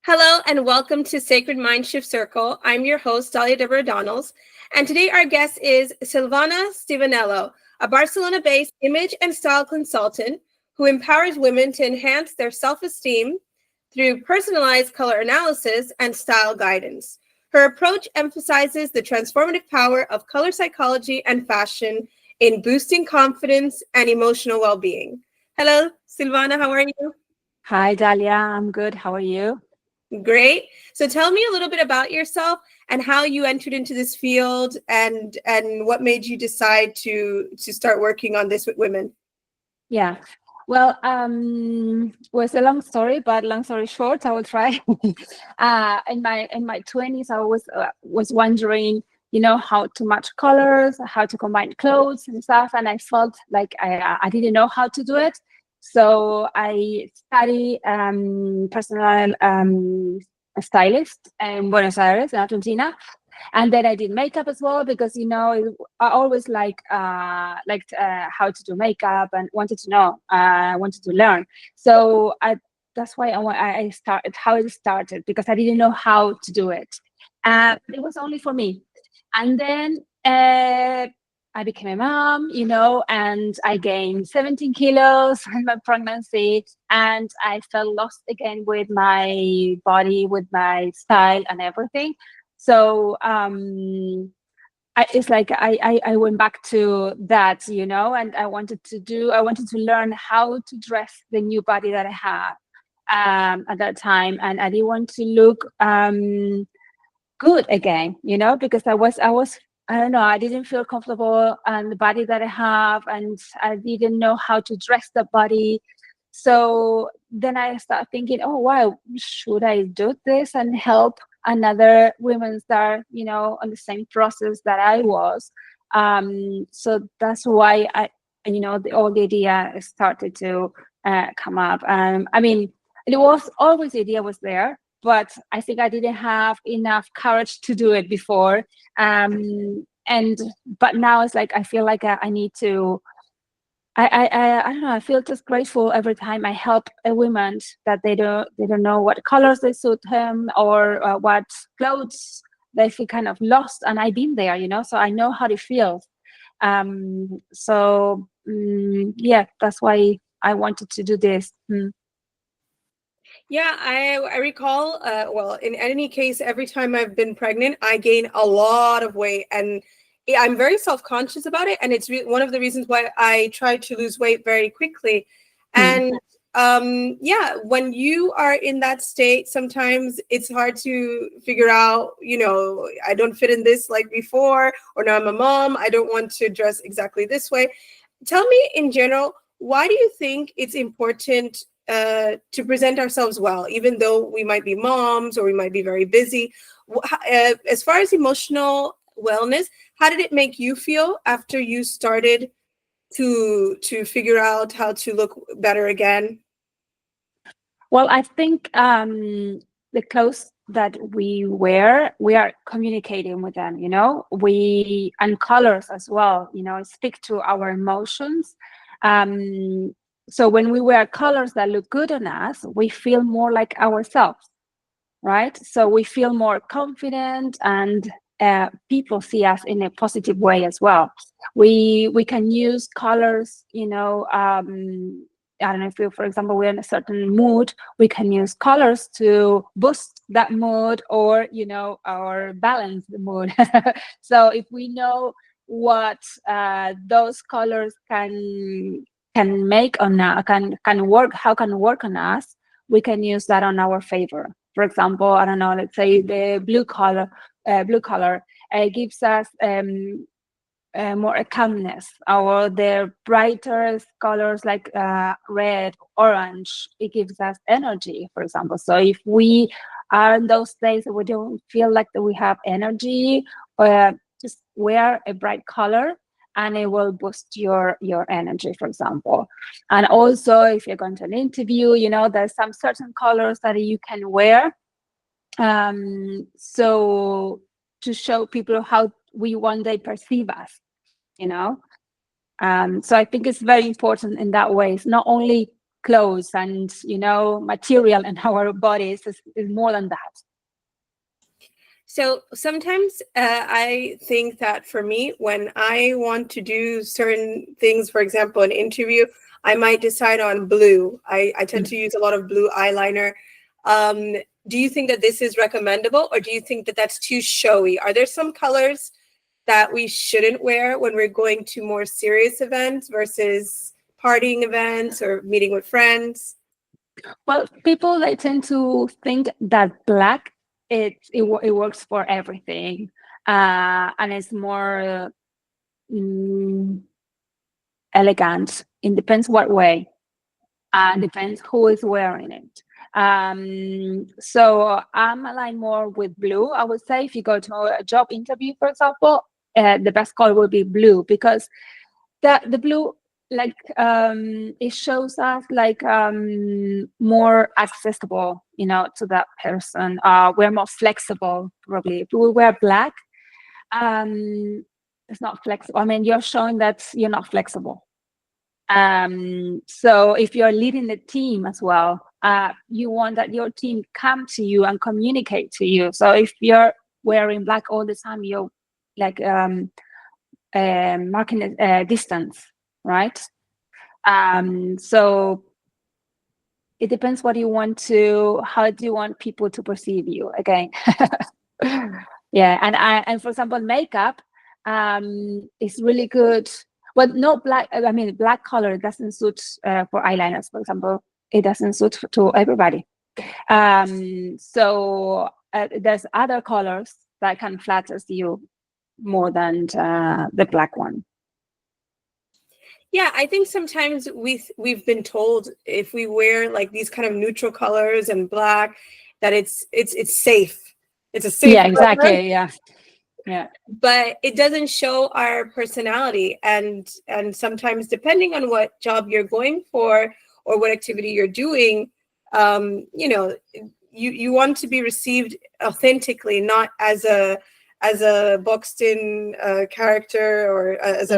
Hello and welcome to Sacred Mind Shift Circle. I'm your host, Dalia Deborah Donalds, and today our guest is Silvana Stivanello, a Barcelona-based image and style consultant who empowers women to enhance their self-esteem through personalized color analysis and style guidance. Her approach emphasizes the transformative power of color psychology and fashion in boosting confidence and emotional well-being. Hello, Silvana, how are you? Hi, Dalia. I'm good. How are you? Great. So tell me a little bit about yourself and how you entered into this field and what made you decide to start working on this with women. Yeah. Well, was a long story, but long story short, I will try. In my 20s, I was wondering, how to match colors, how to combine clothes and stuff, and I felt like I didn't know how to do it. So I studied personal stylist in Buenos Aires, in Argentina, and then I did makeup as well because I always liked how to do makeup and wanted to know, wanted to learn. So that's why I started how it started, because I didn't know how to do it. It was only for me, and then I became a mom, and I gained 17 kilos in my pregnancy, and I felt lost again with my body, with my style and everything. So it's like I went back to that, and I wanted to learn how to dress the new body that I had at that time, and I didn't want to look good again, because I don't know, I didn't feel comfortable in the body that I have, and I didn't know how to dress the body. So then I started thinking, oh wow, should I do this and help another women start, on the same process that I was. So that's why all the idea started to come up. I mean, it was always, the idea was there, but I think I didn't have enough courage to do it before. But now it's like I feel like I need to. I don't know. I feel just grateful every time I help a woman that they don't know what colors they suit them, or what clothes they feel kind of lost, and I've been there, so I know how it feels. Yeah, that's why I wanted to do this. Yeah, I recall. Well, in any case, every time I've been pregnant, I gain a lot of weight, and I'm very self-conscious about it. And it's one of the reasons why I try to lose weight very quickly. Mm. And yeah, when you are in that state, sometimes it's hard to figure out. I don't fit in this like before, or now I'm a mom. I don't want to dress exactly this way. Tell me in general, why do you think it's important to present ourselves well, even though we might be moms or we might be very busy? As far as emotional wellness, how did it make you feel after you started to figure out how to look better again? Well, I think the clothes that we wear, we are communicating with them, and colors as well, speak to our emotions. So when we wear colors that look good on us, we feel more like ourselves, right? So we feel more confident, and people see us in a positive way as well. We can use colors, I don't know, if we, for example, we're in a certain mood, we can use colors to boost that mood, or balance the mood. So if we know what those colors can make on can work, how can work on us, we can use that on our favor. For example, I don't know, let's say the blue color gives us more calmness, or the brighter colors like red, orange, it gives us energy, for example. So if we are in those days that we don't feel like that we have energy, just wear a bright color and it will boost your energy, for example. And also, if you're going to an interview, there's some certain colors that you can wear, so to show people how we one day perceive us, so I think it's very important in that way. It's not only clothes and, you know, material in our bodies. Is more than that. So sometimes I think that for me, when I want to do certain things, for example, an interview, I might decide on blue. I tend to use a lot of blue eyeliner. Um, do you think that this is recommendable, or do you think that that's too showy? Are there some colors that we shouldn't wear when we're going to more serious events versus partying events or meeting with friends? Well, people, they tend to think that black it works for everything, and it's more elegant. It depends what way, depends who is wearing it. So I'm aligned more with blue. I would say if you go to a job interview, for example, the best color would be blue, because the blue, like, it shows us like more accessible, you know, to that person. We're more flexible, probably. If we wear black, it's not flexible. I mean, you're showing that you're not flexible. So if you're leading the team as well, you want that your team come to you and communicate to you. So if you're wearing black all the time, you're like marking a distance, right? So it depends what you want to, how do you want people to perceive you again? Yeah, and for example, makeup is really good. Well, no black. I mean, black color doesn't suit for eyeliners, for example. It doesn't suit to everybody. So there's other colors that can flatter you more than the black one. Yeah, I think sometimes we've been told if we wear like these kind of neutral colors and black, that it's safe. It's a safe Yeah, color. exactly. Yeah. But it doesn't show our personality, and sometimes depending on what job you're going for or what activity you're doing, you know, you want to be received authentically, not as a boxed in character, or as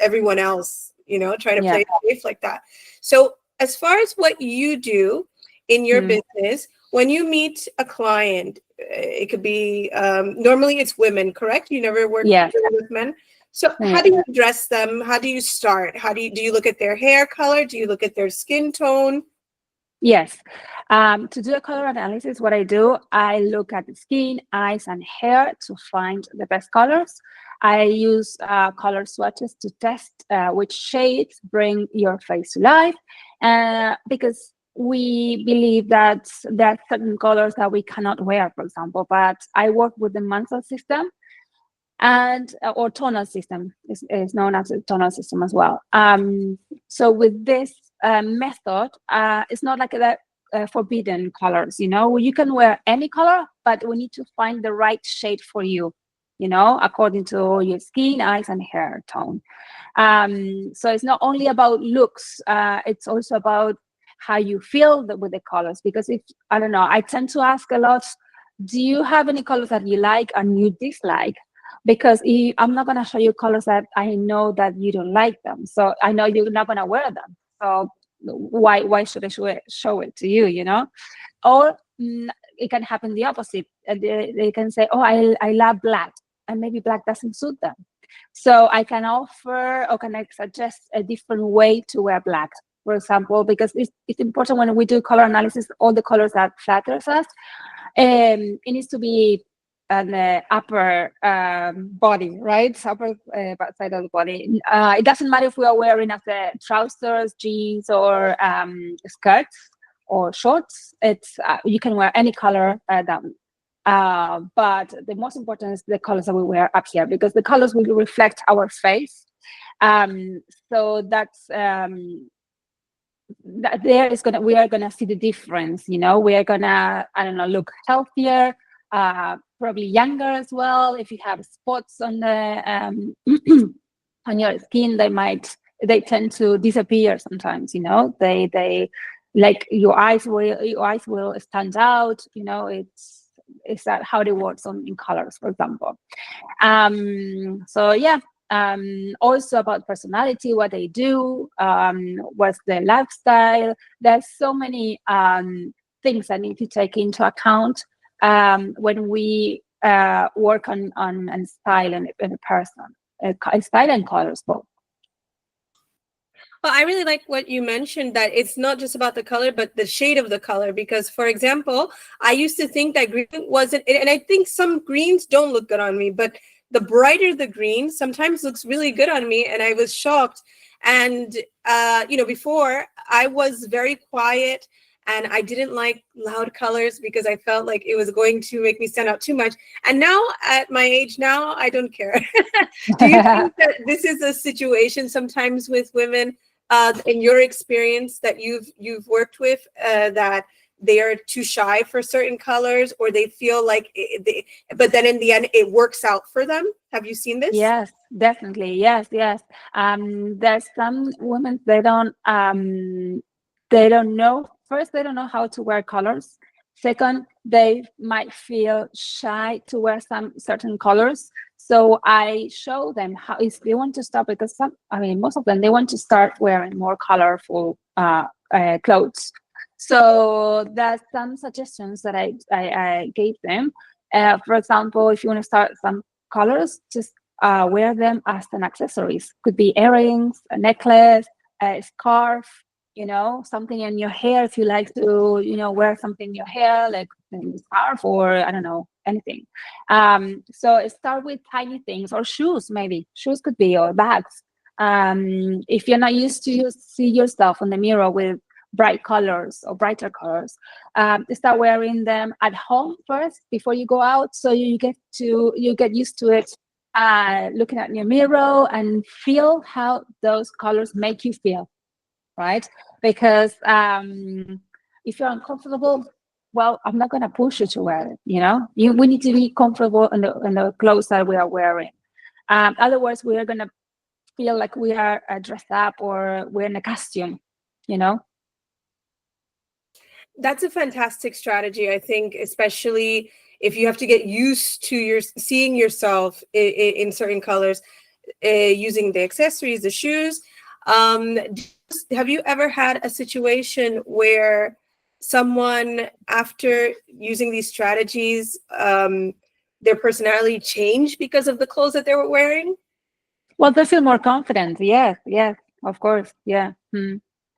everyone else, you know, trying to play it safe like that. So as far as what you do in your business, when you meet a client, it could be normally it's women, correct? You never work with men. So how do you address them? How do you start? How do you look at their hair color? Do you look at their skin tone? Yes. To do a color analysis, what I do, I look at the skin, eyes, and hair to find the best colors. I use color swatches to test which shades bring your face to life, because we believe that there are certain colors that we cannot wear, for example. But I work with the mantle system, and or tonal system is known as a tonal system as well. So with this method, it's not like the forbidden colors, you know. You can wear any color, but we need to find the right shade for you, you know, according to your skin, eyes, and hair tone. So it's not only about looks, it's also about how you feel with the colors. Because if, I don't know, I tend to ask a lot, do you have any colors that you like and you dislike? Because I'm not going to show you colors that I know that you don't like them. So I know you're not going to wear them. So why should I show it to you, you know? Or it can happen the opposite. They can say, oh, I love black, and maybe black doesn't suit them. So I can offer, or can I suggest a different way to wear black, for example, because it's important when we do color analysis, all the colors that flatters us, it needs to be an upper body, right? Upper side of the body. It doesn't matter if we are wearing as trousers, jeans, or skirts or shorts. It's you can wear any color down. But the most important is the colors that we wear up here, because the colors will reflect our face. So that's we are gonna see the difference, you know. We are gonna, I don't know, look healthier, probably younger as well. If you have spots on the on your skin, they tend to disappear sometimes, you know. They like your eyes will stand out, you know. It's that how it works in colors, for example. So yeah, also about personality, what they do, what's their lifestyle. There's so many things that need to take into account when we work on style in a person, style and colors both. Well, I really like what you mentioned, that it's not just about the color, but the shade of the color. Because, for example, I used to think that green wasn't, and I think some greens don't look good on me, but the brighter the green sometimes looks really good on me. And I was shocked. And, before I was very quiet and I didn't like loud colors because I felt like it was going to make me stand out too much. And now at my age now, I don't care. Do you think that this is a situation sometimes with women, in your experience that you've worked with, that they are too shy for certain colors, or they feel like but then in the end it works out for them? Have you seen this? Yes, definitely. Yes, yes. There's some women, they don't know. First, they don't know how to wear colors. Second, they might feel shy to wear some certain colors. So I show them how, if they want to start, because most of them, they want to start wearing more colorful clothes. So there's some suggestions that I gave them. For example, if you want to start some colors, just wear them as an accessories. Could be earrings, a necklace, a scarf, something in your hair. If you like to, wear something in your hair, like a scarf, or I don't know, anything. So start with tiny things, or shoes, maybe. Shoes could be, or bags. If you're not used to see yourself in the mirror with bright colors or brighter colors, start wearing them at home first before you go out, so you get used to it, looking at your mirror and feel how those colors make you feel, right? Because if you're uncomfortable, well, I'm not going to push you to wear it. We need to be comfortable in the clothes that we are wearing. Otherwise, we are going to feel like we are dressed up, or we're in a costume. That's a fantastic strategy, I think, especially if you have to get used to seeing yourself in certain colors, using the accessories, the shoes. Have you ever had a situation where someone, after using these strategies, their personality changed because of the clothes that they were wearing? Well, they feel more confident. Yes, yes, of course. Yeah.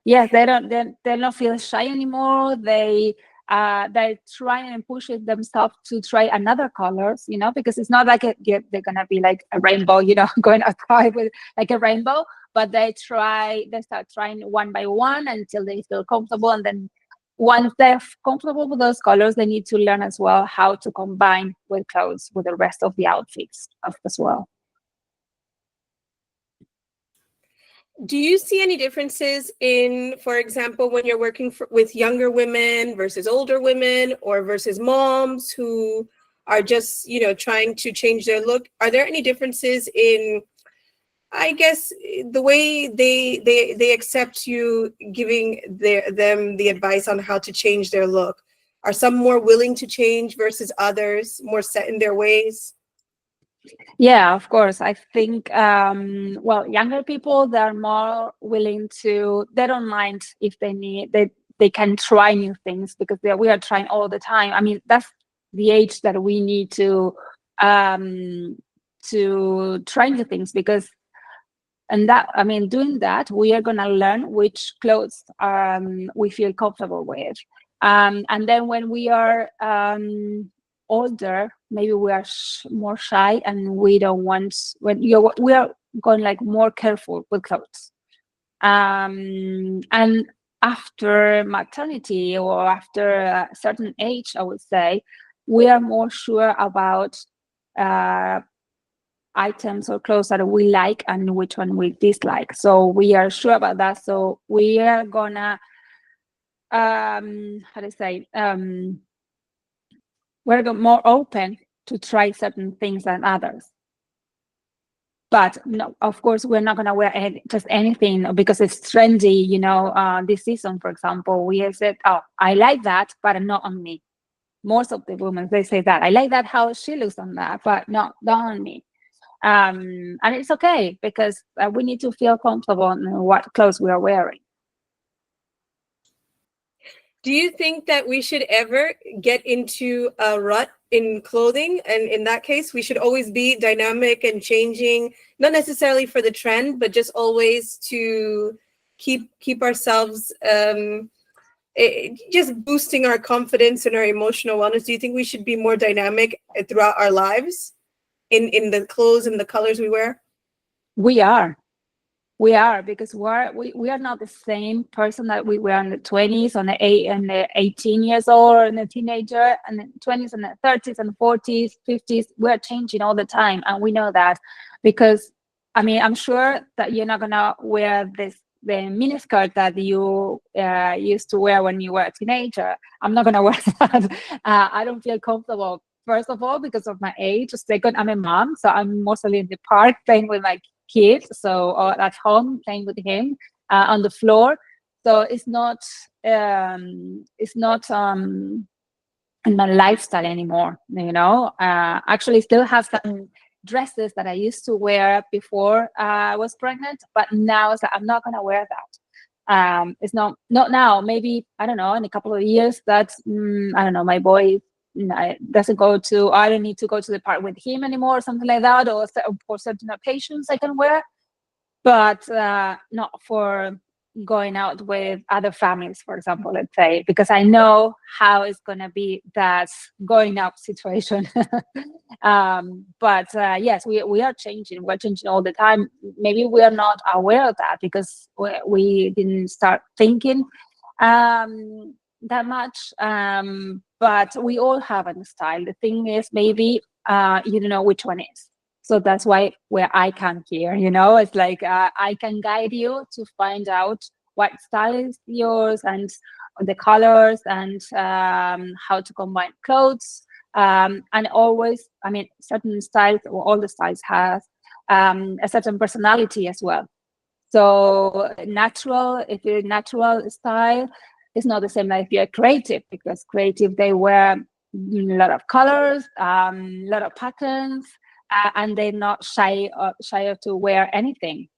Yes, they don't feel shy anymore. They try and push it themselves to try another colors, because it's not like they're gonna be like a rainbow, going outside with like a rainbow. But they start trying one by one until they feel comfortable, and then once they're comfortable with those colors, they need to learn as well how to combine with clothes with the rest of the outfits as well. Do you see any differences in, for example, when you're working with younger women versus older women, or versus moms who are just, trying to change their look? Are there any differences in, I guess, the way they accept you giving them the advice on how to change their look? Are some more willing to change versus others more set in their ways? Yeah, of course. I think, well, younger people, they're more willing to, they don't mind if they can try new things, because we are trying all the time. I mean, that's the age that we need to try new things, because, and that, I mean, doing that, we are going to learn which clothes we feel comfortable with. And then when we are older, maybe we are more shy, and we don't want, we are going like more careful with clothes. And after maternity, or after a certain age, I would say, we are more sure about items or clothes that we like and which one we dislike. So we are sure about that. So we are gonna, how to say, we're more open to try certain things than others. But no, of course, we're not gonna wear just anything because it's trendy. This season, for example, we said, "Oh, I like that, but not on me." Most of the women, they say that, "I like that how she looks on that, but not on me." And it's okay because we need to feel comfortable in what clothes we are wearing. Do you think that we should ever get into a rut in clothing? And in that case, we should always be dynamic and changing, not necessarily for the trend, but just always to keep ourselves just boosting our confidence and our emotional wellness. Do you think we should be more dynamic throughout our lives in the clothes and the colors we wear? We are. Because we are not the same person that we were in the 20s, on the 18 years old, and the teenager, and the 20s and the 30s and 40s, 50s. We're changing all the time, and we know that because, I mean, I'm sure that you're not gonna wear the miniskirt that you used to wear when you were a teenager. I'm not gonna wear that. I don't feel comfortable. First of all, because of my age. Second, I'm a mom, so I'm mostly in the park playing with my kid, or at home playing with him on the floor. So it's not in my lifestyle anymore. Actually, still have some dresses that I used to wear before I was pregnant, but now it's like, I'm not gonna wear that. It's not now. Maybe, I don't know, in a couple of years that I don't know, my boy doesn't go to, I don't need to go to the park with him anymore, or something like that, or for certain occasions I can wear, but not for going out with other families, for example, let's say, because I know how it's going to be that going out situation. But yes, we are changing. We're changing all the time. Maybe we are not aware of that because we didn't start thinking that much. But we all have a style. The thing is, maybe you don't know which one is. So that's why I come here, it's like I can guide you to find out what style is yours and the colors and how to combine clothes. And always, I mean, certain styles, or all the styles have a certain personality as well. So if you're natural style, it's not the same like if you're creative, because creative, they wear a lot of colors, a lot of patterns, and they're not shy to wear anything,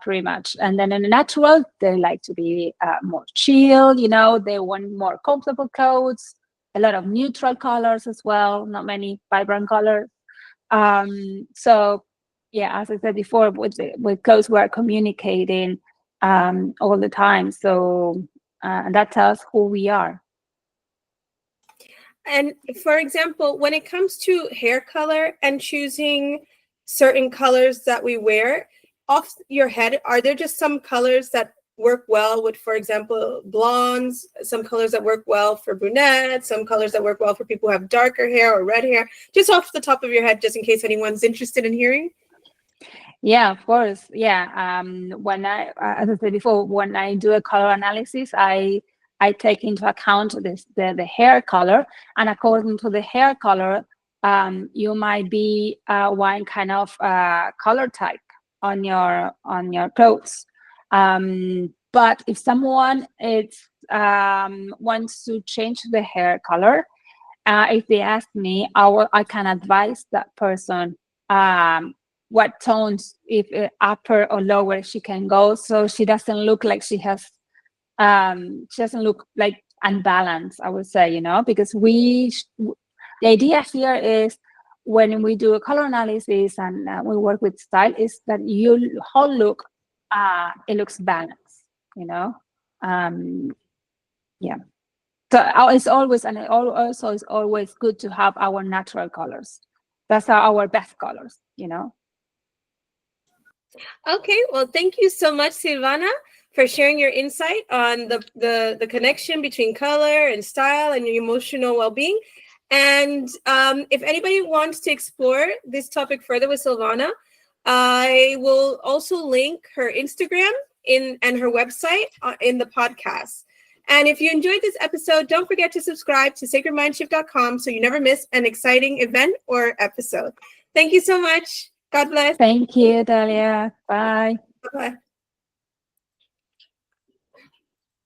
pretty much. And then in the natural, they like to be more chill, they want more comfortable clothes, a lot of neutral colors as well, not many vibrant colors. So yeah, as I said before, with clothes, we're communicating all the time. So and that tells who we are. And for example, when it comes to hair color and choosing certain colors that we wear, off your head, are there just some colors that work well with, for example, blondes, some colors that work well for brunettes, some colors that work well for people who have darker hair or red hair? Just off the top of your head, just in case anyone's interested in hearing. Yeah, of course. Yeah. When I, as I said before, when I do a color analysis, I take into account the hair color, and according to the hair color, you might be one kind of color type on your clothes. But if someone wants to change the hair color, if they ask me, I can advise that person what tones, if upper or lower, she can go, so she doesn't look like she doesn't look like unbalanced, I would say, because the idea here is, when we do a color analysis and we work with style, is that your whole look, it looks balanced, yeah. So it's always, and also it's always good to have our natural colors. That's our best colors, Okay, well, thank you so much, Silvana, for sharing your insight on the connection between color and style and your emotional well-being. And if anybody wants to explore this topic further with Silvana, I will also link her Instagram and her website in the podcast. And if you enjoyed this episode, don't forget to subscribe to sacredmindshift.com so you never miss an exciting event or episode. Thank you so much. God bless. Thank you, Dalia. Bye. Bye.